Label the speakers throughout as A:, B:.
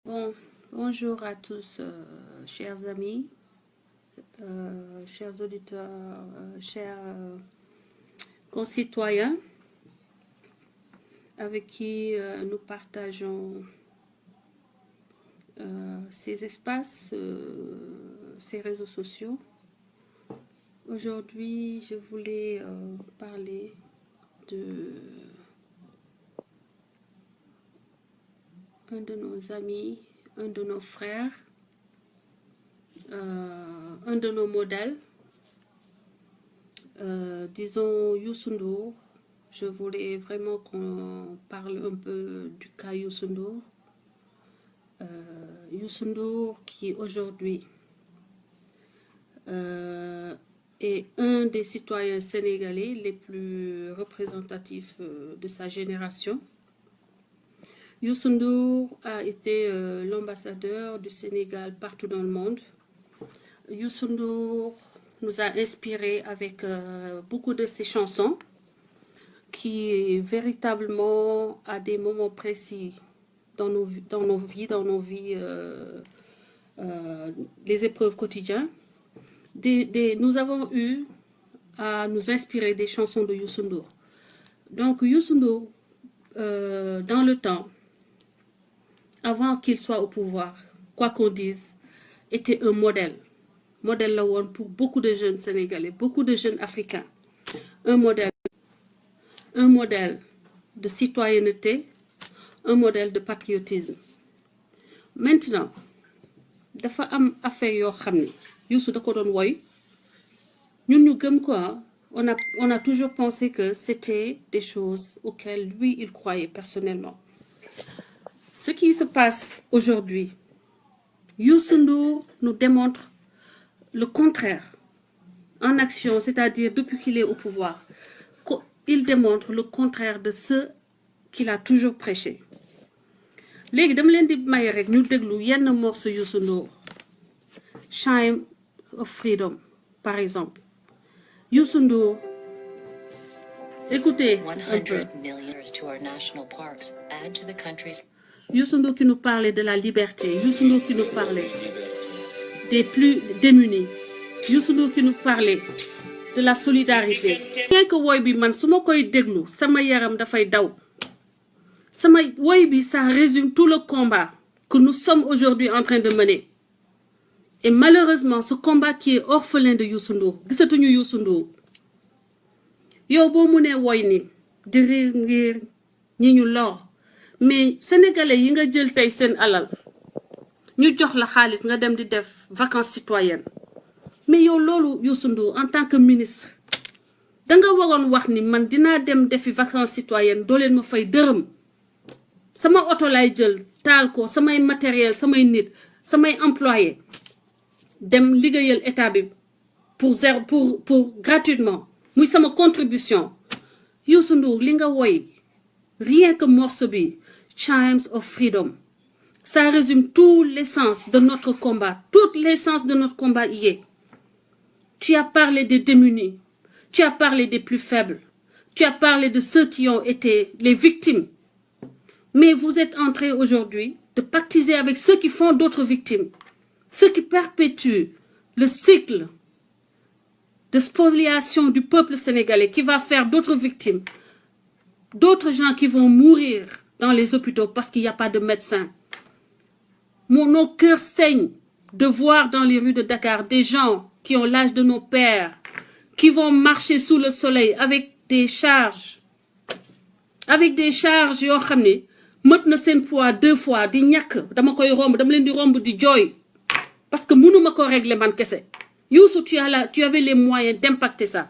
A: Bon, bonjour à tous, chers amis, chers auditeurs, chers concitoyens avec qui nous partageons ces espaces, ces réseaux sociaux. Aujourd'hui, je voulais parler de un de nos amis, un de nos frères, un de nos modèles, disons Youssou Ndour. Je voulais vraiment qu'on parle un peu du cas Youssou Ndour. Youssou Ndour qui aujourd'hui est un des citoyens sénégalais les plus représentatifs de sa génération. Youssou Ndour a été l'ambassadeur du Sénégal partout dans le monde. Youssou Ndour nous a inspirés avec beaucoup de ses chansons qui véritablement à des moments précis dans nos vies, les épreuves quotidiennes. Nous avons eu à nous inspirer des chansons de Youssou Ndour. Donc Youssou Ndour, dans le temps, avant qu'il soit au pouvoir, quoi qu'on dise, était un modèle. Modèle la woon pour beaucoup de jeunes Sénégalais, beaucoup de jeunes Africains. Un modèle de citoyenneté, un modèle de patriotisme. Maintenant, dafa am affaire yoo xam ne Youssou da ko doon woy ñun ñu gëm quoi, on a toujours pensé que c'était des choses auxquelles lui il croyait personnellement. Ce qui se passe aujourd'hui, Youssou Ndour nous démontre le contraire en action, c'est-à-dire depuis qu'il est au pouvoir, il démontre le contraire de ce qu'il a toujours prêché. Léegi dama leen di maye rek ñu déglu yenn morceau Youssou Ndour, Chime of Freedom par exemple. Youssou Ndour, écoutez un peu.
B: 100 million to our national parks add to the country's.
A: Youssou Ndour qui nous parlait de la liberté, Youssou Ndour qui nous parlait des plus démunis, Youssou Ndour qui nous parlait de la solidarité. Rien que woy bi man su ma koy déglu sama yaram dafay daw. Sama woy bi ça résume tout le combat que nous sommes aujourd'hui en train de mener. Et malheureusement ce combat qui est orphelin de Youssou Ndour, gisatuñu Youssou Ndour. Yow boo mënee woy ni di riir ngir ñi ñu lor, mais sénégalais yi nga jël tey seen alal ñu jox la xaalis nga dem di def vacances citoyennes, mais yow loolu Youssou Ndour en tant que ministre danga waroon wax ni man dinaa dem defi vacances citoyennes doo leen ma fay dërëm, sama oto lay jël taal ko samay matériel samay nit samay employé dem liggéeyal état bi pour gratuitement muy sama contribution. Youssou Ndour li nga woy rien que morceau bi Chimes of Freedom, ça résume tout l'essence de notre combat, toute l'essence de notre combat y est. Tu as parlé des démunis, tu as parlé des plus faibles, tu as parlé de ceux qui ont été les victimes. Mais vous êtes en train aujourd'hui de pactiser avec ceux qui font d'autres victimes, ceux qui perpétuent le cycle de spoliation du peuple sénégalais qui va faire d'autres victimes, d'autres gens qui vont mourir dans les hôpitaux parce qu'il n'y a pas de médecins. Nos cœurs saignent de voir dans les rues de Dakar des gens qui ont l'âge de nos pères, qui vont marcher sous le soleil avec des charges yoo xam ne mët na seen poids 2 fois di ñàkk dama koy romb dama leen di romb di jooy parce que mënuma ko régler man kese. Youssou, tu avais les moyens d'impacter ça.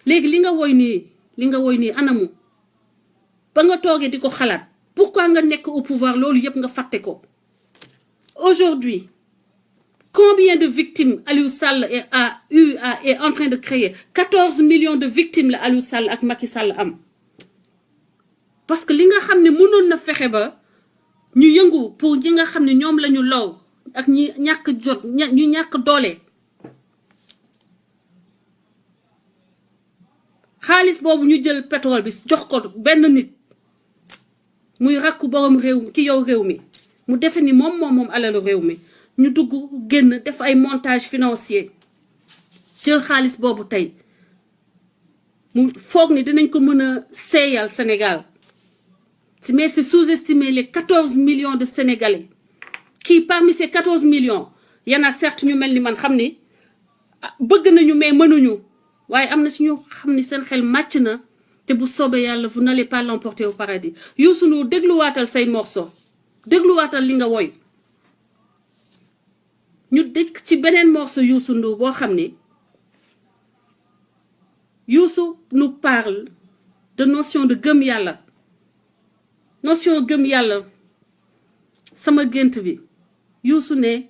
A: Léegi li nga woy nii anamu ba nga toogee di ko xalaat, pourquoi nga nekk au pouvoir loolu yëpp nga fàtte ko. Aujourd'hui, combien de victimes Aliou Sall est en train de créer? 14 millions de victimes la Aliou Sall ak Macky Sall am. Parce que li nga xam ne mënoon na fexe ba ñu yëngu pour ñi nga xam ne ñoom la ñu law ak ñi ñàkk jot ñu ñàkk doole. xaalis boobu ñu jël pétrole bi jox ko benn nit muy rakku borom réew ki yow réew mi mu defe ni moom alalu réew mi ñu dugg génn def ay montage financier jël xaalis boobu tey mu foog ni dinañ ko mën a seeyal Sénégal mais c'est sous-estimer les 14 millions de Sénégalais qui parmi ces 14 millions y en a certes ñu mel ni man xam ni bëgg nañu mais mënuñu waaye am na suñu xam ni seen xel màcc na te bu soobee yàlla vous n'allez pas l'emporter au paradis. Youssou Ndour dégluwaatal say morceau dégluwaatal li nga woy ñu dëkk ci beneen morceau Youssou Ndour boo xam ni Youssou nous parle de notion de gëm yàlla notion gëm yàlla sama gént bi Youssou ne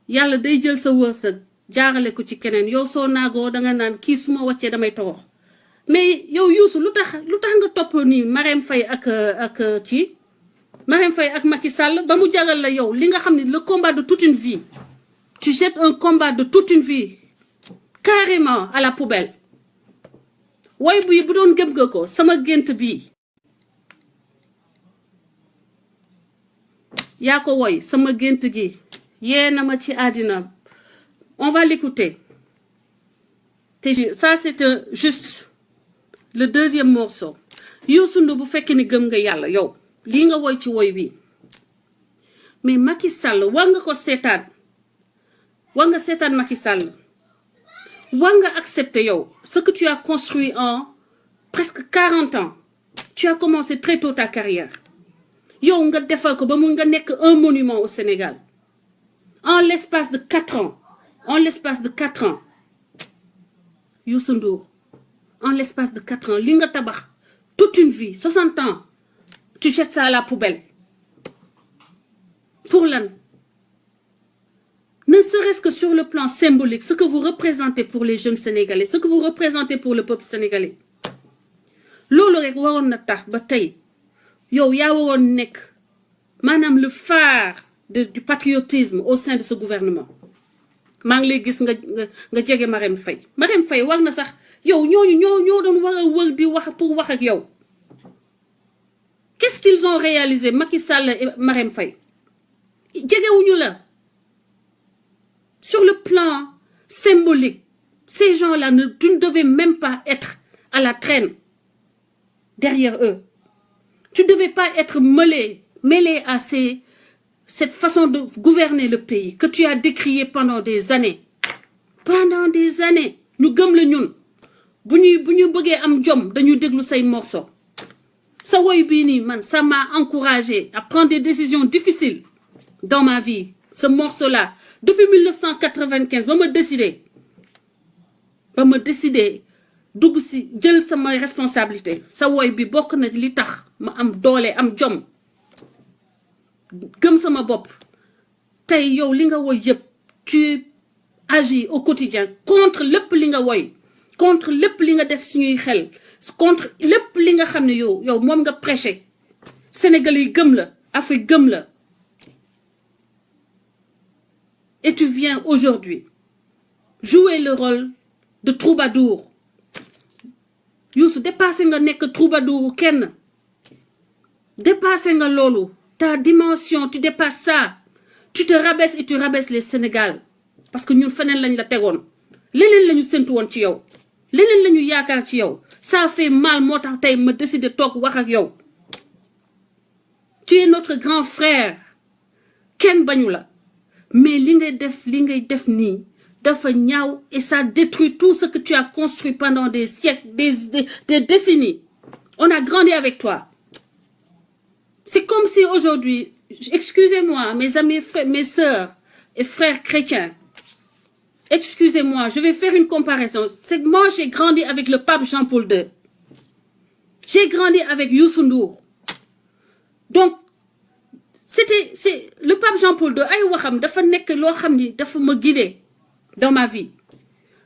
A: yàlla day jël sa wërsëg jaarale ko ci keneen yow soo naagoo danga naan kii su ma wàccee damay torox mais yow Youssou lu tax nga topp nii Marème Faye ak Marème Faye ak Macky Sall ba mu jagal la yow li nga xam ne le combat de toute une vie tu jettes un combat de toute une vie carrément à la poubelle woy bu doon gëm nga ko sama gént bii yaa ko woy sama gént gi yee na ma ci àddina on va l'écouter ça c'est juste le deuxième morceau Youssou Ndour bu fekkee ni gëm nga yàlla yow lii nga woy ci woy bi mais Macky Sall war nga ko seetaan war nga seetaan Macky Sall war nga accepter yow ce que tu as construit en presque 40 ans tu as commencé très tôt ta carrière yow nga defal ko ba mu nga nekk un monument au Sénégal en l'espace de 4 ans Youssou Ndour en l'espace de 4 ans li nga tabax toute une vie 60 ans tu jettes ça à la poubelle pour lan ne serait-ce que sur le plan symbolique ce que vous représentez pour les jeunes Sénégalais ce que vous représentez pour le peuple sénégalais loolu rek waroon na tax ba tey yow yaa waroon nekk maanaam le phare du patriotisme au sein de ce gouvernement maa ngi lay gis nga jege Marème Faye war na sax yow ñoo doon war a wër di wax pour wax ak yow qu'est-ce qu'ils ont réalisé Macky Sall et Marème Faye jegewuñu la sur le plan symbolique ces gens-là tu ne devais même pas être à la traîne derrière eux tu ne devais pas être mêlé à cette façon de gouverner le pays que tu as décrié pendant des années ñu gëm la ñun bu ñu bëggee am jom dañu déglu say morceau sa woy bii nii man ça m'a encouragé à prendre des décisions difficiles dans ma vie ce morceau là depuis 1995 ba ma décidé dugg si jël sama responsabilité sa woy bi bokk na li tax ma am doole am jom gëm sama bopp tey yow li nga woy yëpp tu agis au quotidien contre lépp li nga woy contre lépp li nga def suñuy xel contre lépp li nga xam ne yow moom nga prêché Sénégal yi gëm la Afrique gëm la et tu viens aujourd'hui jouer le rôle de troubadour Youssou dépassé nga nekk troubadour kenn dépassé nga loolu ta dimension tu dépasses ça tu te rabaisses et tu rabaisses les Sénégal parce que ñun feneen lañ la tegoon leneen lañu séntu woon ci yow leneen lañu yaakaar ci yow ça fait mal moo tax tey ma décidé toog wax ak yow tu es notre grand frère kenn bañu la mais li ngay def nii dafa ñaaw et ça détruit tout ce que tu as construit pendant des siècles des décennies on a grandi avec toi c'est comme si aujourd'hui excusez-moi mes amis mes sœurs et frères chrétiens excusez-moi je vais faire une comparaison c'est que moi j'ai grandi avec le pape Jean-Paul II j'ai grandi avec Youssou Ndour donc c'est le pape Jean-Paul II ay waxam dafa nekk loo xam ni dafa ma guidé dans ma vie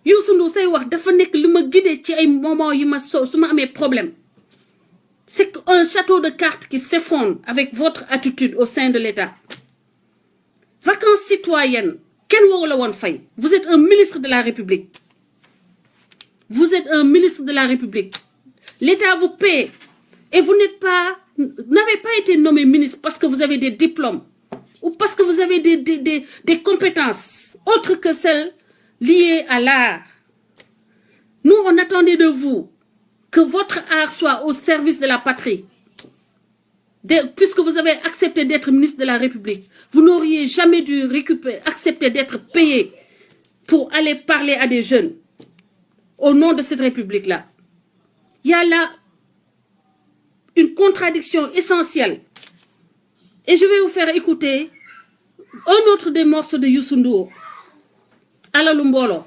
A: Youssou Ndour say wax dafa nekk li ma guidé ci ay moments yi ma su ma amee problème c'est un château de cartes qui s'effondre avec votre attitude au sein de l'État vacances citoyennes kenn waru la woon fay vous êtes un ministre de la République l'État vous paie et vous n'avez pas été nommé ministre parce que vous avez des diplômes ou parce que vous avez des compétences autres que celles liées à l'art. Nous, on attendait de vous que votre art soit au service de la patrie. Puisque vous avez accepté d'être ministre de la République, vous n'auriez jamais dû accepter d'être payé pour aller parler à des jeunes au nom de cette République-là. Il y a là une contradiction essentielle. Et je vais vous faire écouter un autre des morceaux de Youssou Ndour, Alalu Mbolo.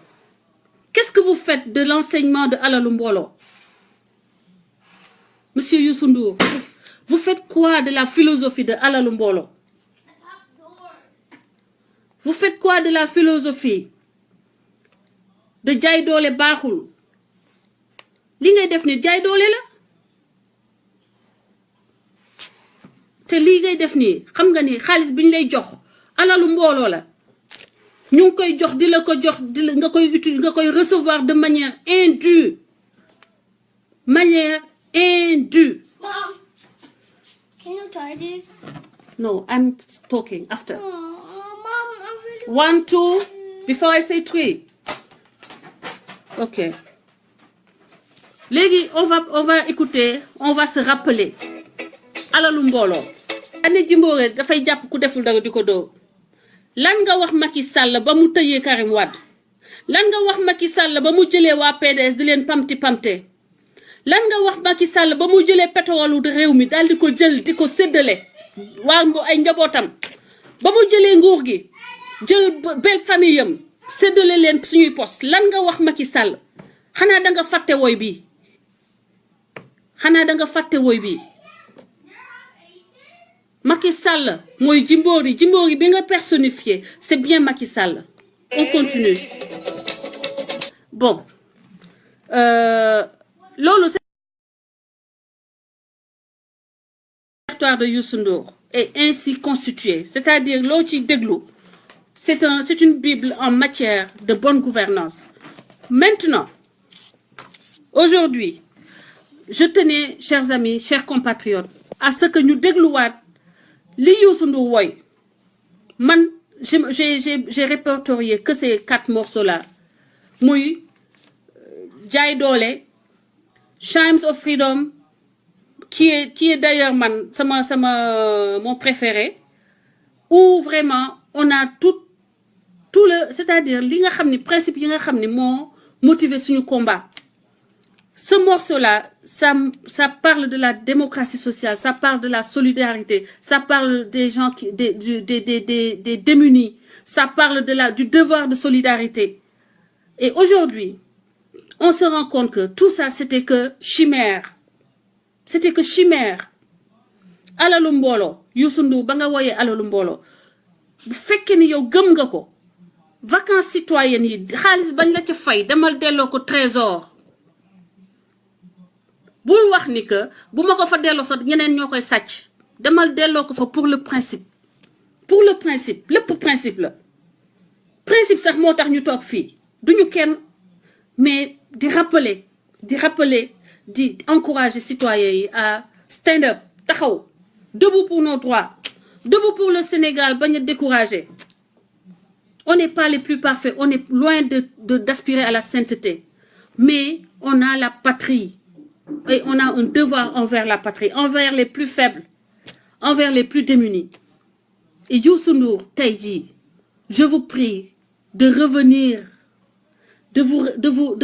A: Qu'est-ce que vous faites de l'enseignement de Alalu Mbolo? Monsieur Youssou Ndour, vous faites quoi de la philosophie de Alalu Mbolo? Vous faites quoi de la philosophie de jaay doole baaxul? Li ngay def ni jaay doole la. te lii ngay def nii xam nga ni xaalis bi ñu lay jox alalu mbooloo la ñu ngi koy jox di la ko jox di la nga koy recevoir de manière indue. Mom,
C: can you try this?
A: No, I'm talking after.
C: Mom, I really
A: 1, 2, before I say 3. Ok. Léegi, on va écouter, on va se rappeler. Alalu mbooloo. Ane Jimbori dafay jàpp ku deful dara di ko dóor. Lan nga wax Macky Sall ba mu tëyee Karim Wade? Lan nga wax Macky Sall ba mu jëlee waa PDS di leen pamte? Lan nga wax Macky Sall ba mu jëlee pétrole réew mi daal di ko jël di ko séddale waa ay njabootam ba mu jëlee nguur gi jël belle famille yam séddale leen suñuy poste? Lan nga wax Macky Sall? Xanaa da nga fàtte woy bi? Xanaa da nga fàtte woy bi? Macky Sall mooy Jimbori bi nga personnifié, c'est bien Macky Sall. On continue. Bon. Lolo, c'est le répertoire de Youssou Ndour est ainsi constitué. C'est-à-dire, l'outil déglou, c'est une Bible en matière de bonne gouvernance. Maintenant, aujourd'hui, je tenais, chers amis, chers compatriotes, à ce que nous déglouions li Youssou Ndour woy. Man, j'ai répertorié que ces 4 morceaux-là. Muy, Jaay Doole, Chimes of Freedom, qui est d'ailleurs mon préféré, où vraiment on a tout le, c'est-à-dire li nga xamni principe yi nga xamni mo motivé suñu combat. Ce morceau-là, ça parle de la démocratie sociale, ça parle de la solidarité, ça parle des gens des démunis, ça parle du devoir de solidarité. Et aujourd'hui, on se rend compte que tout ça, c'était que chimère. C'était que chimère. Alalu Mbolo, Youssou Ndour, ba nga woyé Alalu Mbolo. Bu fekkee ni yow gëm nga ko, vacances citoyennes yi, xaalis bañ la ci fay, demal delloo ko trésor. Bul wax ni que bu ma ko fa delloo sax ñeneen ñoo koy sàcc. Demal delloo ko fa pour le principe. Pour le principe, lépp principe la. Principe sax moo tax ñu toog fii. Duñu kenn, mais di rappeler, di encourager citoyens yi à stand up, taxaw, debout pour nos droits, debout pour le Sénégal, bañ a décourager. On n'est pas les plus parfaits, on est loin d'aspirer à la sainteté. Mais on a la patrie. Et on a un devoir envers la patrie, envers les plus faibles, envers les plus démunis. Et Youssou Ndour, tey jii, je vous prie de revenir, de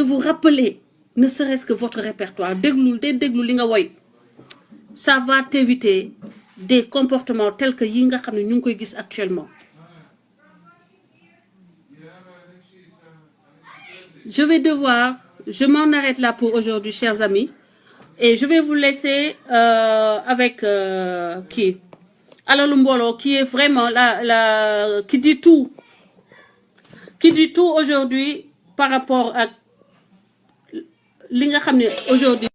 A: vous rappeler, ne serait-ce que votre répertoire. Déglu li nga woy. Ça va t'éviter des comportements tels que yi nga xam ne ñu ngi koy gis actuellement. Je m'en arrête là pour aujourd'hui, chers amis. Et je vais vous laisser avec qui? Alalu Mbolo, qui est vraiment qui dit tout aujourd'hui par rapport à li nga xam ne aujourd'hui